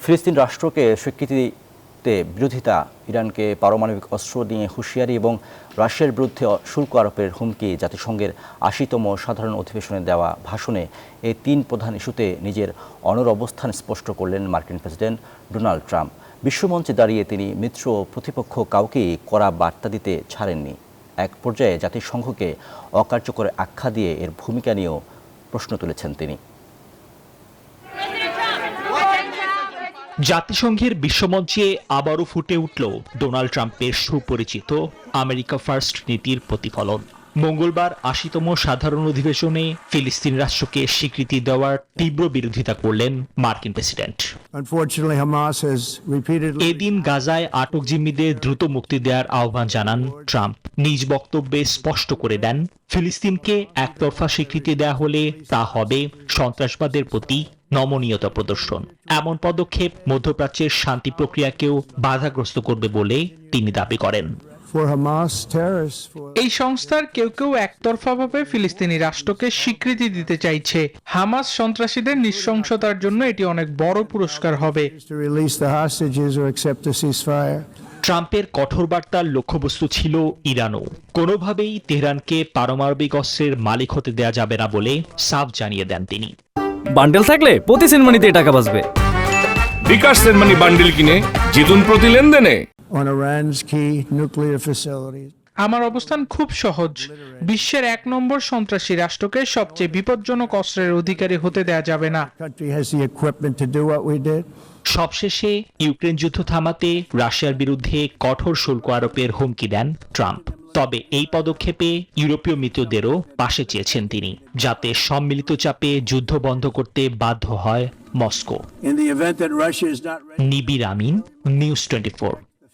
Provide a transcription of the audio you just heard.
ফিলিস্তিন রাষ্ট্রকে স্বীকৃতিতে বিরোধিতা, ইরানকে পারমাণবিক অস্ত্র নিয়ে হুঁশিয়ারি এবং রাশিয়ার বিরুদ্ধে শুল্ক আরোপের হুমকি, জাতিসংঘের ৮০তম সাধারণ অধিবেশনে দেওয়া ভাষণে এই তিন প্রধান ইস্যুতে নিজের অনড় অবস্থান স্পষ্ট করলেন মার্কিন প্রেসিডেন্ট ডোনাল্ড ট্রাম্প। বিশ্বমঞ্চে দাঁড়িয়ে তিনি মিত্র ও প্রতিপক্ষ কাউকেই কড়া বার্তা দিতে ছাড়েননি। এক পর্যায়ে জাতিসংঘকে অকার্যকর আখ্যা দিয়ে এর ভূমিকা নিয়েও প্রশ্ন তুলেছেন তিনি। জাতিসংঘের বিশ্বমঞ্চে আবারও ফুটে উঠল ডোনাল্ড ট্রাম্পের সুপরিচিত আমেরিকা ফার্স্ট নীতির প্রতিফলন। মঙ্গলবার ৮০তম সাধারণ অধিবেশনে ফিলিস্তিন রাষ্ট্রকে স্বীকৃতি দেওয়ার তীব্র বিরোধিতা করলেন মার্কিন প্রেসিডেন্ট। এদিন গাজায় আটক জিম্মিদের দ্রুত মুক্তি দেওয়ার আহ্বান জানান ট্রাম্প। নিজ বক্তব্যে স্পষ্ট করে দেন, ফিলিস্তিনকে একতরফা স্বীকৃতি দেওয়া হলে তা হবে সন্ত্রাসবাদের প্রতি নমনীয়তা প্রদর্শন। এমন পদক্ষেপ মধ্যপ্রাচ্যের শান্তি প্রক্রিয়াকেও বাধাগ্রস্ত করবে বলে তিনি দাবি করেন। এই সংস্থার কেউ কেউ একতরফাভাবে ফিলিস্তিনি রাষ্ট্রকে স্বীকৃতি দিতে চাইছে। হামাস সন্ত্রাসীদের নৃশংসতার জন্য এটি অনেক বড় পুরস্কার হবে। ট্রাম্পের কঠোর বার্তার লক্ষ্যবস্তু ছিল ইরানও। কোনোভাবেই তেহরানকে পারমাণবিক অস্ত্রের মালিক হতে দেয়া যাবে না বলে সাফ জানিয়ে দেন তিনি। বান্ডেল থাকলে প্রতি সেনমানিতে টাকা বাঁচবে। বিকাশ সেনমানি বান্ডেল কিনে জিতুন প্রতি লেনদেনে। আমার অবস্থান খুব সহজ। বিশ্বের ১ নম্বর সন্ত্রাসী রাষ্ট্রকে সবচেয়ে বিপজ্জনক অস্ত্রের অধিকারী হতে দেয়া যাবে না। সবশেষে ইউক্রেন যুদ্ধ থামাতে রাশিয়ার বিরুদ্ধে কঠোর শুল্ক আরোপের হুমকি দেন ট্রাম্প। তবে এই পদক্ষেপে ইউরোপীয় মিত্রদেরও পাশে চেয়েছেন তিনি, যাতে সম্মিলিত চাপে যুদ্ধ বন্ধ করতে বাধ্য হয় মস্কো। নিবির আমিন, নিউজ 24।